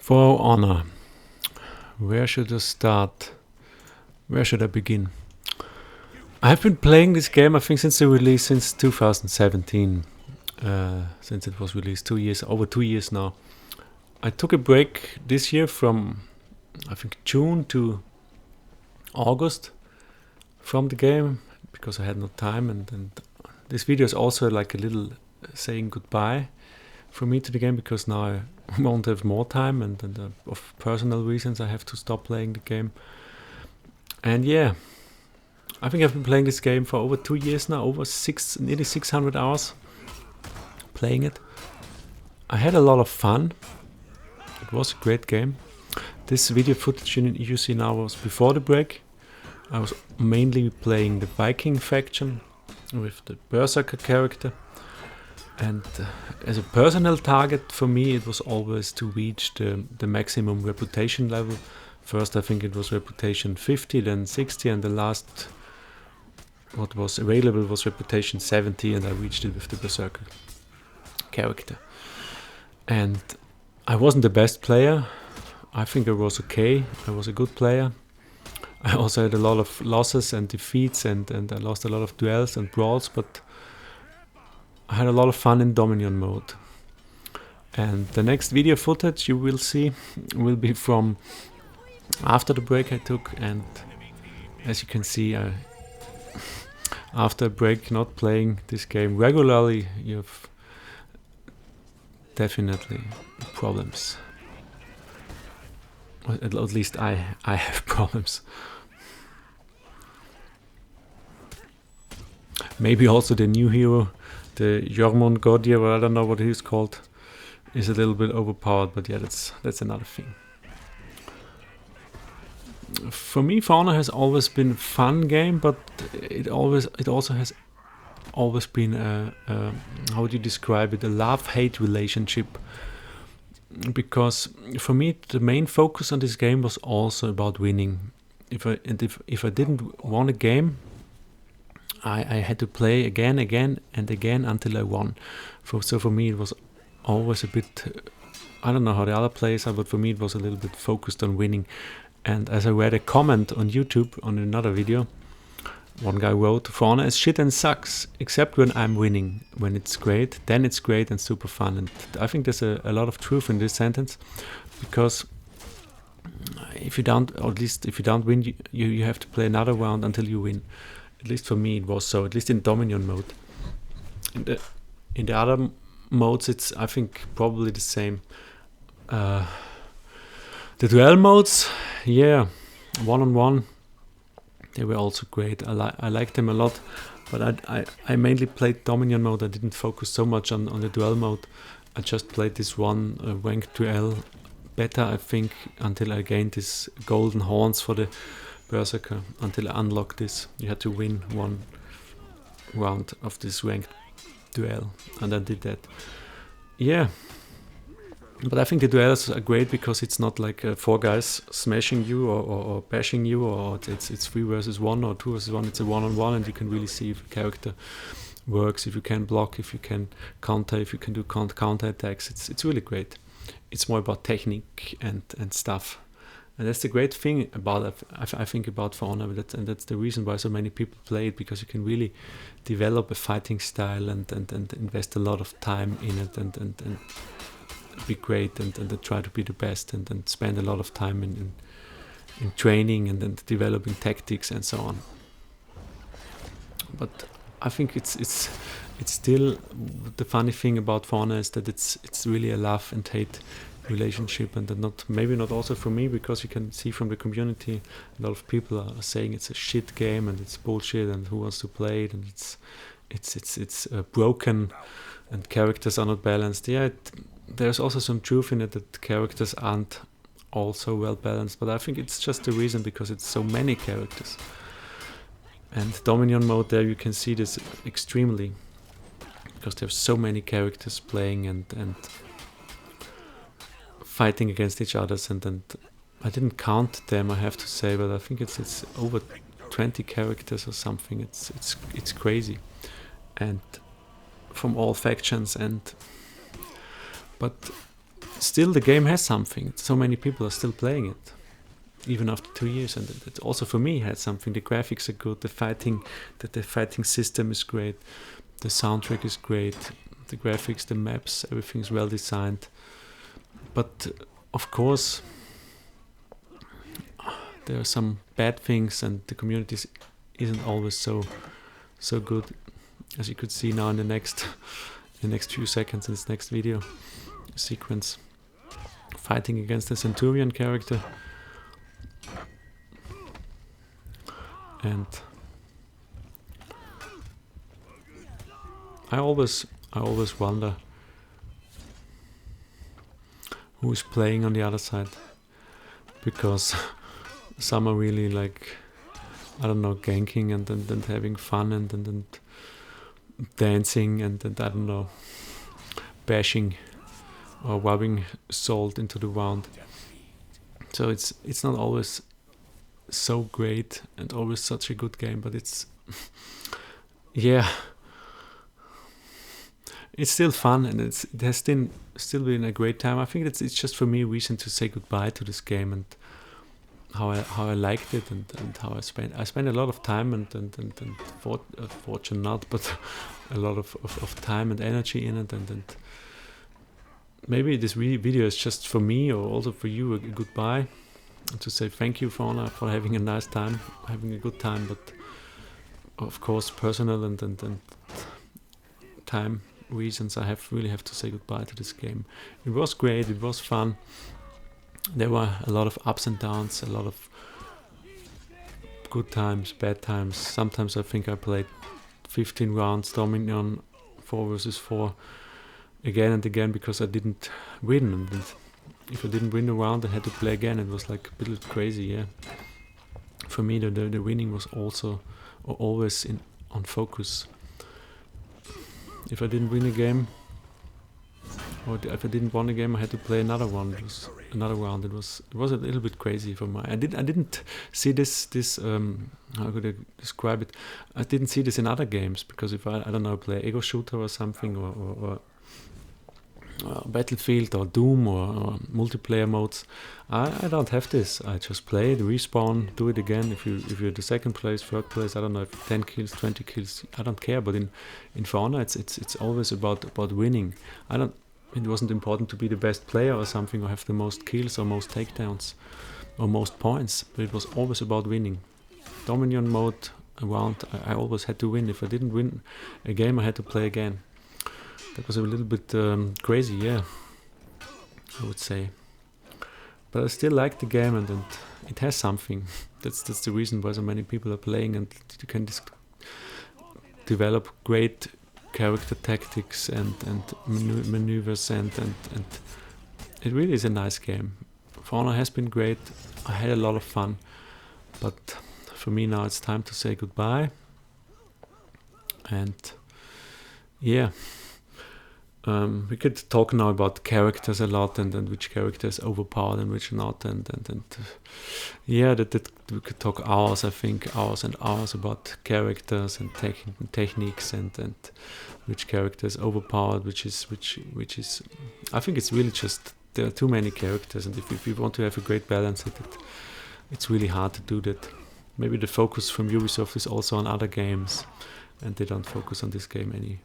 For Honor, where should I start? Where should I begin? I've been playing this game, I think, since the release, since 2017. Since it was released over 2 years now. I took a break this year from, I think, June to August from the game because I had no time, and this video is also like a little saying goodbye for me to the game, because now I won't have more time, and of personal reasons I have to stop playing the game. And yeah, I think I've been playing this game for over 2 years now, nearly 600 hours playing it. I had a lot of fun. It was a great game. This video footage you see now was before the break. I was mainly playing the Viking faction with the Berserker character. And as a personal target for me, it was always to reach the maximum reputation level. First, I think it was reputation 50, then 60, and the last what was available was reputation 70, and I reached it with the Berserker character. And I wasn't the best player. I think I was okay. I was a good player. I also had a lot of losses and defeats, and I lost a lot of duels and brawls, but I had a lot of fun in Dominion mode. And the next video footage you will see will be from after the break I took, and as you can see, after a break not playing this game regularly, you have definitely problems. At least I have problems. Maybe also the new hero, the Jormungandr, or I don't know what he's called, is a little bit overpowered, but yeah, that's another thing. For me, For Honor has always been a fun game, but it also has always been how would you describe it, a love-hate relationship. Because for me, the main focus on this game was also about winning. If I didn't win a game, I had to play again and again until I won. So for me, it was always a bit, I don't know how the other players are, but for me it was a little bit focused on winning. And as I read a comment on YouTube on another video, one guy wrote, "For Honor is shit and sucks, except when I'm winning. When it's great, then it's great and super fun." And I think there's a lot of truth in this sentence, because if you don't, or at least if you don't win, you have to play another round until you win. At least for me it was so, at least in Dominion mode. In the other modes, it's, I think, probably the same. The duel modes, yeah, one-on-one, they were also great. I liked them a lot, but I mainly played Dominion mode. I didn't focus so much on the duel mode. I just played this one ranked duel better, I think, until I gained this golden horns for the Berserker. Until I unlocked this, you had to win one round of this ranked duel, and I did that. Yeah, but I think the duels are great because it's not like 4 guys smashing you or bashing you, or it's 3 versus 1 or 2 versus 1. It's a one-on-one, and you can really see if a character works, if you can block, if you can counter, if you can do counter attacks. It's really great. It's more about technique and stuff. And that's the great thing about it, I think, about For Honor, and that's the reason why so many people play it, because you can really develop a fighting style and invest a lot of time in it and be great and try to be the best and spend a lot of time in training and developing tactics and so on. But I think it's still, the funny thing about For Honor is that it's really a love and hate relationship, and maybe not also for me, because you can see from the community a lot of people are saying it's a shit game and it's bullshit and who wants to play it, and it's broken and characters are not balanced. Yeah, there's also some truth in it that characters aren't also well balanced, but I think it's just the reason because it's so many characters. And Dominion mode, there you can see this extremely, because there's so many characters playing and fighting against each other, and I didn't count them, I have to say, but I think it's over 20 characters or something. It's crazy, and from all factions. But still the game has something. So many people are still playing it, even after 2 years, and it also for me had something. The graphics are good, the fighting system is great, the soundtrack is great, the graphics, the maps, everything is well designed. But of course, there are some bad things, and the community isn't always so good, as you could see now in the next few seconds in this next video sequence. Fighting against the Centurion character, and I always wonder who is playing on the other side, because some are really like, I don't know, ganking and having fun and dancing and I don't know, bashing or rubbing salt into the wound. So it's not always so great and always such a good game, but it's yeah, it's still fun, and it has still been a great time. I think it's just for me a reason to say goodbye to this game, and how I liked it, and how I spent a lot of time and fortune not, but a lot of time and energy in it, and maybe this video is just for me, or also for you, a goodbye, and to say thank you, For Honor, for having a nice time, having a good time, but of course personal and time reasons, I really have to say goodbye to this game. It was great, it was fun. There were a lot of ups and downs, a lot of good times, bad times. Sometimes I think I played 15 rounds Dominion 4 versus 4 again and again because I didn't win, and if I didn't win a round I had to play again. It was like a bit crazy, yeah. For me the winning was also always on focus. If I didn't win a game, or if I didn't win a game, I had to play another one. It was another round. It was a little bit crazy for me. I didn't see this how could I describe it? I didn't see this in other games, because if I don't know, play ego shooter or something, or Battlefield or Doom or multiplayer modes, I don't have this. I just play it, respawn, do it again. If you're the second place, third place, I don't know, if 10 kills, 20 kills, I don't care. But in For Honor, it's always about winning. It wasn't important to be the best player or something, or have the most kills or most takedowns or most points, but it was always about winning. Dominion mode around, I always had to win. If I didn't win a game, I had to play again. That was a little bit crazy, yeah, I would say. But I still like the game, and it has something. That's the reason why so many people are playing, and you can develop great character tactics and maneuvers, and it really is a nice game. For Honor has been great. I had a lot of fun, but for me now it's time to say goodbye. And yeah, we could talk now about characters a lot, and which character is overpowered and which not, and yeah, that we could talk hours. I think hours and hours about characters and techniques, and which character is overpowered, which is. I think it's really just there are too many characters, and if you want to have a great balance, it's really hard to do that. Maybe the focus from Ubisoft is also on other games, and they don't focus on this game any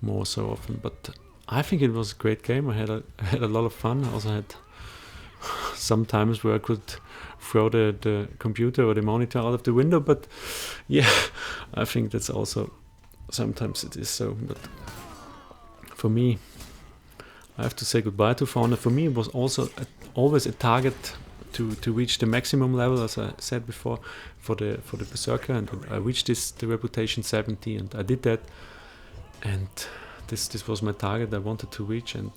more so often. But I think it was a great game. I had a lot of fun. I also had some times where I could throw the computer or the monitor out of the window, but yeah, I think that's also sometimes it is so. But for me, I have to say goodbye to For Honor. For me, it was also always a target to reach the maximum level, as I said before, for the Berserker, and I reached the reputation 70, and I did that. And this was my target I wanted to reach, and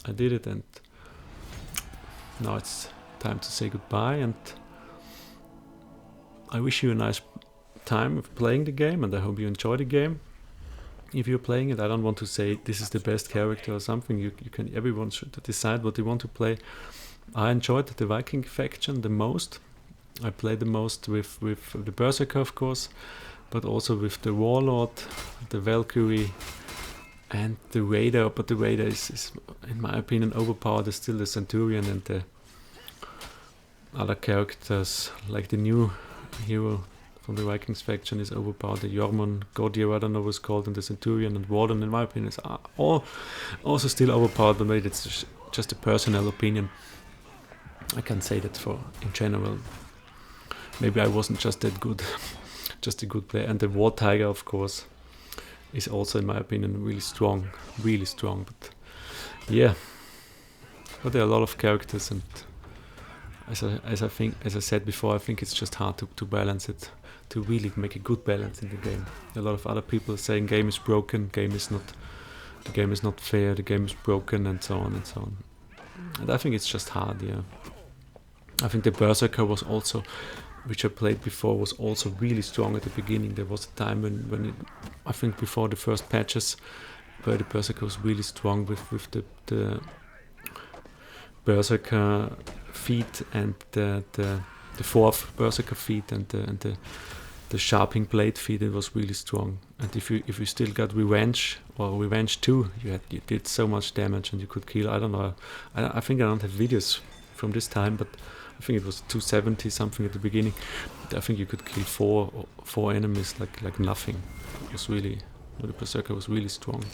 I did it, and now it's time to say goodbye, and I wish you a nice time of playing the game, and I hope you enjoy the game. If you're playing it, I don't want to say this is the best character or something. You can, everyone should decide what they want to play. I enjoyed the Viking faction the most. I played the most with the Berserker, of course, but also with the Warlord, the Valkyrie, and the Raider, but the Raider is in my opinion overpowered. There's still the Centurion and the other characters, like the new hero from the Vikings faction is overpowered. The Jormungand, Gaudir, I don't know what's called, and the Centurion and Warden, in my opinion, is all also still overpowered, but maybe it's just a personal opinion. I can't say that for in general. Maybe I wasn't just that good, just a good player. And the War Tiger, of course, is also, in my opinion, really strong. But yeah, but there are a lot of characters, and as I said before, I think it's just hard to balance it, to really make a good balance in the game. A lot of other people are saying game is broken, the game is not fair, the game is broken, and so on and so on. And I think it's just hard, yeah. I think the Berserker was also, which I played before, was also really strong at the beginning. There was a time when I think before the first patches, where the Berserker was really strong with the Berserker feat and the fourth Berserker feat and the Sharping Blade feat. It was really strong. And if you still got Revenge or Revenge 2, you did so much damage and you could kill. I don't know. I think I don't have videos from this time, but I think it was 270 something at the beginning. I think you could kill four enemies like nothing. It was really, the Berserker was really strong.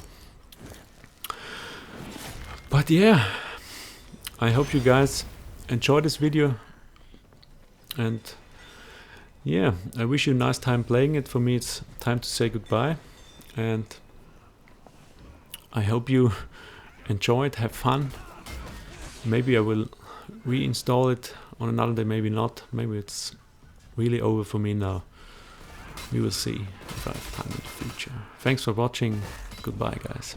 But yeah, I hope you guys enjoyed this video, and yeah, I wish you a nice time playing it. For me, it's time to say goodbye, and I hope you enjoy it, have fun. Maybe I will reinstall it on another day, maybe not. Maybe it's really over for me now. We will see if I have time in the future. Thanks for watching. Goodbye, guys.